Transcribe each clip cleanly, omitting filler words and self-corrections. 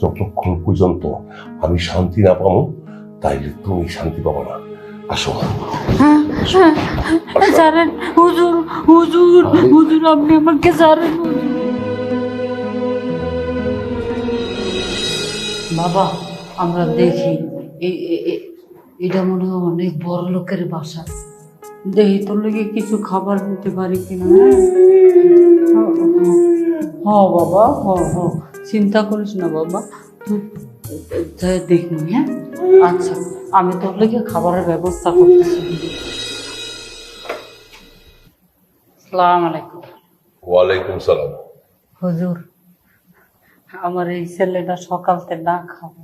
যতক্ষণ পর্যন্ত আমি শান্তি না পাবো তাইলে তুমি শান্তি পাবো না। আসো। ছাড়েন হুজুর, হুজুর, হুজুর, আপনি আমাকে ছাড়েন হুজুর। বাবা, আমরা দেখি এটা মনে হয় অনেক বড় লোকের বাসা। দেখি তোর লেগে কিছু খাবার দিতে পারি কিনা। হ্যাঁ বাবা, হ্যাঁ, চিন্তা করিস না বাবা, তুই দেখবি। হ্যাঁ আচ্ছা, আমি তোর লেগে খাবারের ব্যবস্থা করতেছি। আসসালামু আলাইকুম। ওয়ালাইকুম সালাম। হুজুর, আমার এই ছেলেটা সকালতে না খাবো,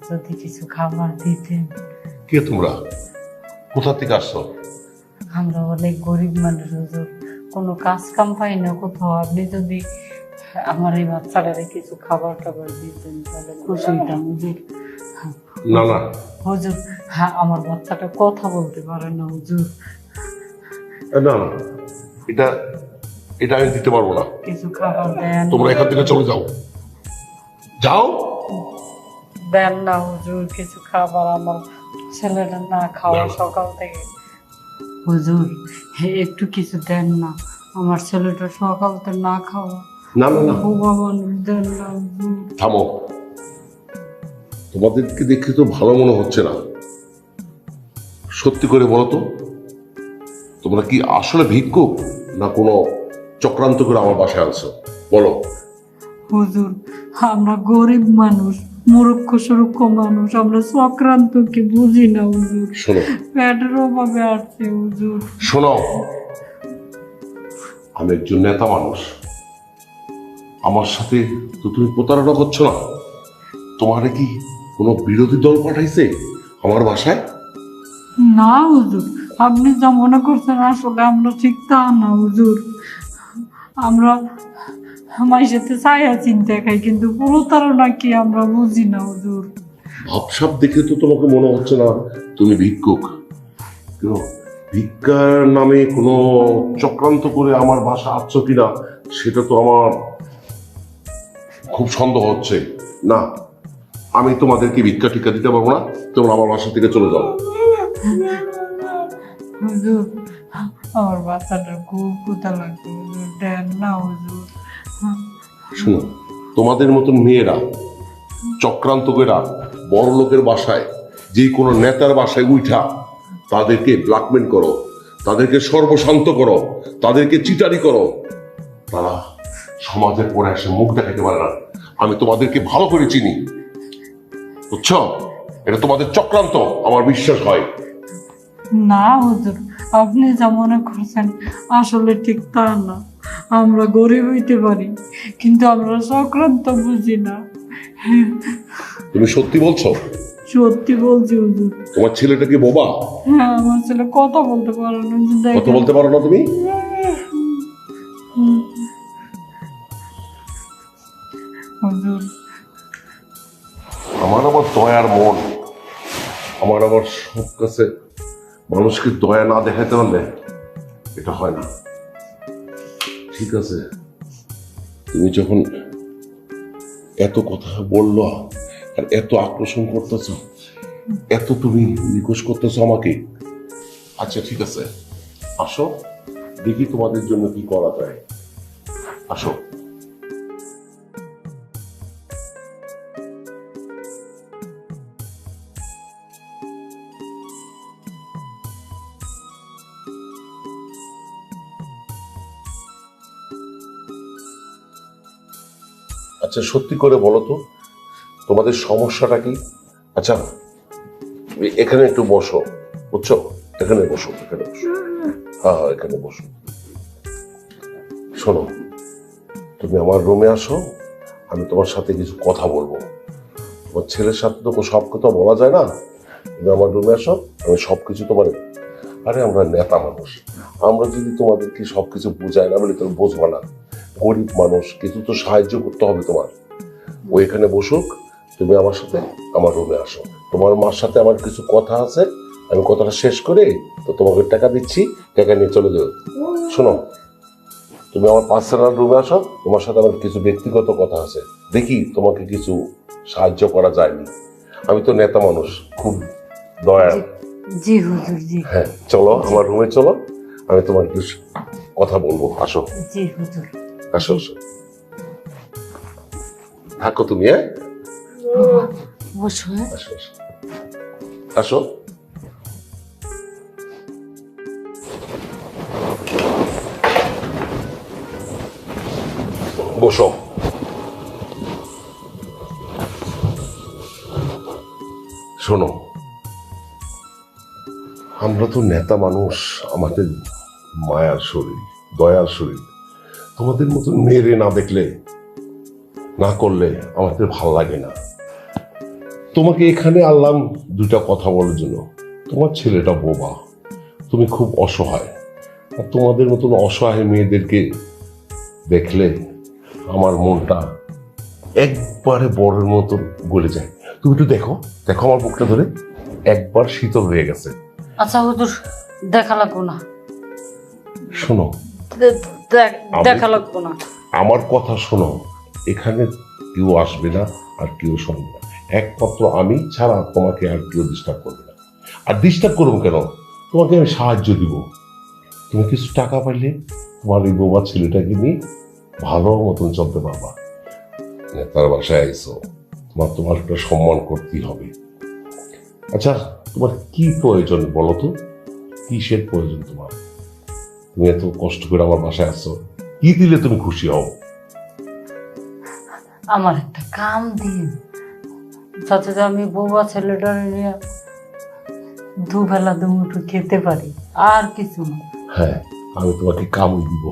যদি কিছু খাবার দিতেন। কে তোমরা? কোথা থেকে আসছো? আমরা অনেক গরিব মানুষ হুজুর, কোনো কাজ কাম পাই না কোথাও। আপনি যদি আমার এই বাচ্চাটারে কিছু খাবার টাবার দিতেন তাহলে খুশি হইতাম হুজুর। না না হুজুর, হ্যাঁ, আমার বাচ্চাটা কথা বলতে পারে না হুজুর। না না, এটা এটা আমি দিতে পারবো না। কিছু খাবার দেন, তোমরা এখান থেকে চলে যাও, যাও। দেন না হুজুর কিছু খাবার, আমার ছেলেটা না খাওয়া না। সকাল থেকে। হুজুর, একটু কিছু দেন না, আমার ছেলেটা সকাল থেকে না খাওয়া। না না না, ও বাবা, দেন না হুজুর। থামো। তোমাদেরকে দেখে তো ভালো মনে হচ্ছে না। সত্যি করে বলো তো, তোমরা কি আসলে ভিক্ষুক না কোনো চক্রান্ত করে আমার বাসায় আনছো? বলো। হুজুর, আমরা গরিব মানুষ, মূর্খ সুরক্ষ মানুষ, আমরা চক্রান্ত কি বুঝি না হুজুর। শোনো পেটের অভাবে আসছে হুজুর। শোনো, আমি একজন নেতা মানুষ। আমার সাথে তো তুমি প্রতারণা করছো না? তোমারে কি কোনো বিরোধী দল পাঠাইছে আমার বাসায়? না হুজুর, আপনি যা মনে করছেন আসলে আমরা ঠিক তা না হুজুর। আমরা আমার সাথে ছায়া চিন্তা খাই, কিন্তু প্রতারণা কি আমরা বুঝি না হুজুর। ভাবসাব দেখে তো তোমাকে মনে হচ্ছে না তুমি ভিক্ষুক। কেন, ভিক্ষার নামে কোনো চক্রান্ত করে আমার বাসা আসছো কিনা সেটা তো আমার খুব সন্দেহ হচ্ছে। না, আমি তোমাদেরকে ভিক্ষা টিকা দিতে পারবো না। তোমরা আমার বাসা থেকে চলে যাও। হুজুর, আমার বাচ্চাটার খুব ক্ষুধা লাগবে হুজুর, দেন না হুজুর। শুনো, তোমাদের মতন মেয়েরা চক্রান্ত করে বড় লোকের বাসায়, যে কোনো নেতার বাসায় উঠা তাদেরকে ব্ল্যাকমেল করো, তাদেরকে সর্বশান্ত করো, তাদেরকে চিটারি করো, তারা সমাজের পরে এসে মুখ দেখাতে পারে না। আমি তোমাদেরকে ভালো করে চিনি, বুঝছো? এটা তোমাদের চক্রান্ত আমার বিশ্বাস হয়। না হুজুর, আপনি যা মনে করছেন আসলে ঠিক তা না। আমরা গরিব হইতে পারি, কিন্তু আমরা চক্রান্ত বুঝি না। তুমি সত্যি বলছো? সত্যি বলছি হুজুর। তোমার ছেলেটা কি বোবা? হ্যাঁ, আমার ছেলে কথা বলতে পারে না হুজুর, কথা দেখেন। বলতে পারো না তুমি? হুজুর, আমার আবার দয়ার মন, আমার আবার সব কাছে মানুষকে দয়া না দেখাতে পারলে এটা হয় না। ঠিক আছে, তুমি যখন এত কথা বললো আর এত আকর্ষণ করতেছ, এত তুমি নিখোঁজ করতেছ আমাকে, আচ্ছা ঠিক আছে, আসো দেখি তোমাদের জন্য কি করা যায়। আসো। আচ্ছা সত্যি করে বলো তো, তোমাদের সমস্যাটা কি? আচ্ছা এখানে একটু বসো, বুঝছো? এখানে বসো, এখানে বসো। হ্যাঁ হ্যাঁ, এখানে বসো। শোনো, তুমি আমার রুমে আসো, আমি তোমার সাথে কিছু কথা বলবো। তোমার ছেলের সাথে তো সব কথা বলা যায় না। তুমি আমার রুমে আসো, আমি সবকিছু তোমার। আরে আমরা নেতা মানুষ, আমরা যদি তোমাদেরকে সবকিছু বুঝাই না বলে, তুমি বুঝবা না। গরিব মানুষ, কিছু তো সাহায্য করতে হবে তোমার। ও এখানে বসুক, তুমি আমার সাথে আমার রুমে আসো। তোমার মার সাথে আমার কিছু কথা আছে, আমি কথাটা শেষ করে তো তোমাকে টাকা দিচ্ছি, টাকা নিয়ে চলে যাও। শোনো, তুমি আমার পার্সোনাল রুমে আসো, তোমার সাথে আমার কিছু ব্যক্তিগত কথা আছে। দেখি তোমাকে কিছু সাহায্য করা যায়নি। আমি তো নেতা মানুষ, খুব দয়া। জি হুজুর, জি। হ্যাঁ, চলো আমার রুমে চলো, আমি তোমার একটু কথা বলবো। আসো জি হুজুর। আসো আসো, থাকো তুমি। হ্যাঁ, বসো। আসো আসো আসো। বসো। শোনো, আমরা তো নেতা মানুষ, আমাদের মায়ার শরীর, দয়ার শরীর। তোমাদের মতন মেয়েরে না দেখলে, না করলে আমাদের ভাল লাগে না। তোমাকে এখানে আনলাম দুটা কথা বলার জন্য। তোমার ছেলেটা বোবা, তুমি খুব অসহায়, আর তোমাদের মতন অসহায় মেয়েদেরকে দেখলে আমার মনটা একবারে বড়ের মতন গলে যায়। তুমি একটু দেখো, দেখো আমার বুকটা ধরে, একবার শীতল হয়ে গেছে। আচ্ছা হুজুর, দেখা লাগবো না। শোনো, দেখা লাগবো না। আমার কথা শোনো, এখানে কেউ আসবে না আর কেউ শুনবে না, একমাত্র আমি ছাড়া তোমাকে আর কেউ ডিস্টার্ব করবে না। আর ডিস্টার্ব করবো কেন, তোমাকে আমি সাহায্য দিব। তুমি কিছু টাকা পাইলে তোমার এই বোবা ছেলেটাকে নিয়ে ভালো মতন চলতে পারবা। নেতার বাসায় আইসো, তোমার একটা সম্মান করতেই হবে। আচ্ছা, তোমার কি প্রয়োজন বলো তো, কিসের প্রয়োজন তোমার? তুমি এত কষ্ট করে আমার বাসায় আসছো, কি দিলে তুমি খুশি হও? আমার একটা কাম দিন, যাতে আমি বোবা ছেলেটা নিয়ে দুবেলা দুমুঠো খেতে পারি, আর কিছু না। হ্যাঁ, আমি তোমাকে কামই দিব।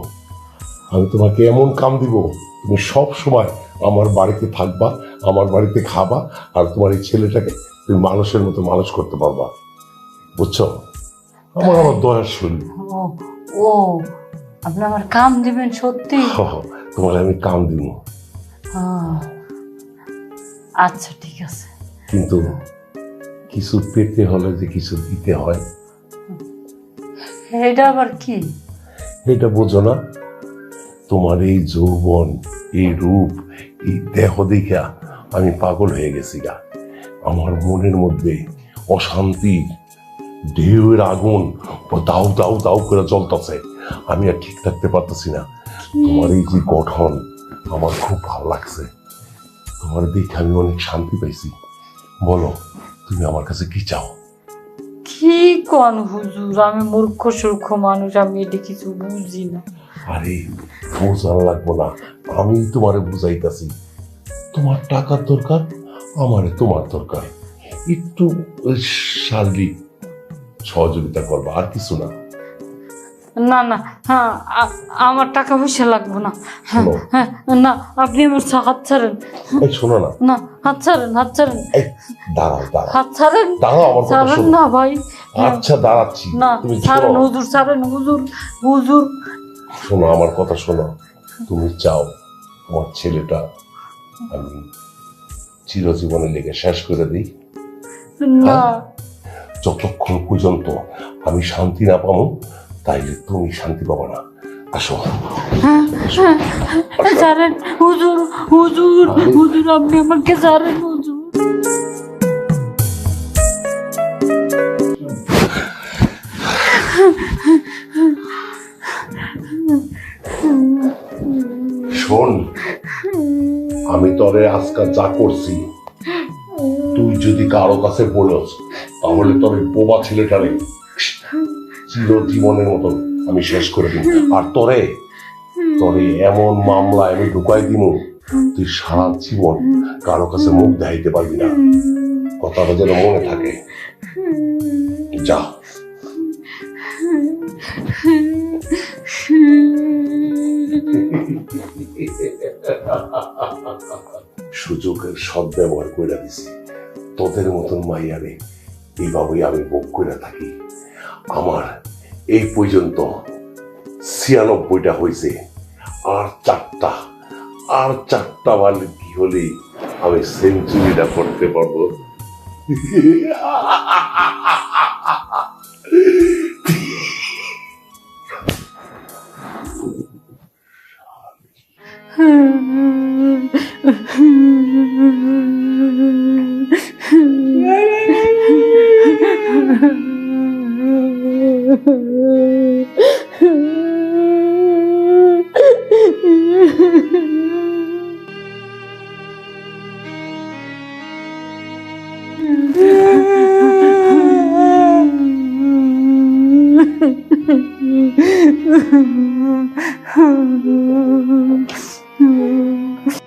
আমি তোমাকে এমন কাম দিব, তুমি সব সময় আমার বাড়িতে থাকবা, আমার বাড়িতে খাবা, আর তোমার এই ছেলেটাকে তুমি মানুষের মতো মানুষ করতে পারবা। বুঝছো? আমার দয়ার শরীর। ও ও আপনি আমার কাম দিবেন সত্যি? তোমার আমি কাম দিব। আচ্ছা ঠিক আছে, কিন্তু কিছু পেতে হলে যে কিছু দিতে হয়। এটা আবার কি? এটা বোঝো না? তোমার এই যৌবন, এই রূপ, এই দেহ দেখা আমি পাগল হয়ে গেছি গা। আমার মনের মধ্যে অশান্তি ঢেউয়ের আগুন দাউ দাউ দাউ করে জ্বলতেছে, আমি আর ঠিক থাকতে পারতেছি না। তোমার এই যে গঠন আমার খুব ভালো লাগছে, তোমার দেখে আমি অনেক শান্তি পাইছি। বলো, তুমি আমার কাছে কি চাও? কি কোন হুজুর, আমি মূর্খ সূর্খ মানুষ, আমি এটা কিছু বুঝি না। আরে বোঝার লাগবো না, আমি তোমারে বুঝাইতেছি। তোমার টাকার দরকার, আমারে তোমার দরকার, একটু শারীরিক সহযোগিতা করবা, আর কিছু না। না না, হ্যাঁ আমার টাকা পয়সা লাগবে না। হ্যাঁ শোনো। হ্যাঁ, না আপনি আমার হাত ছাড়েন। এই শোনো না, না, হাত ছাড়েন, হাত ছাড়েন। এই দাঁড়াও দাঁড়াও হাত ছাড়েন, দাঁড়াও, আমার কথা ছাড়েন শোনো। না ভাই। আচ্ছা দাঁড়াচ্ছি, না তুমি ছাড়েন শোনো। হুজুর, ছাড়েন হুজুর, হুজুর। শোনো আমার কথা শোনো, তুমি চাও তোমার ছেলেটা আমি চিরজীবনের লেগে শেষ করে দিই? না, যতক্ষণ পর্যন্ত আমি শান্তি না পাবো, তাইলে তুমি শান্তি পাবো না। আসো। হ্যাঁ হ্যাঁ, ছাড়েন হুজুর, হুজুর, হুজুর আপনি আমাকে ছাড়েন হুজুর। শোন, আমি তবে আজকাল যা করছি, তুই যদি কারো কাছে বলস, তাহলে তবে বোবা ছেলেটারে চিরজীবনের মতন আমি শেষ করে দিব। আর তরে তরে এমন মামলায় আমি ঢুকাই দিব, তুই সারা জীবন কারো কাছে মুখ দেখাইতে পারবি না। কথাটা যেন মনে থাকে। যা। সুযোগের সদ্ব্যবহার করে দিছি, তোদের মতন মাইয়ারে এইভাবেই আমি ভোগ করে থাকি। আমার এই পর্যন্ত 96টা হয়েছে, আর চারটা বালি কি হলেই আমি সেঞ্চুরিটা করতে পারবো।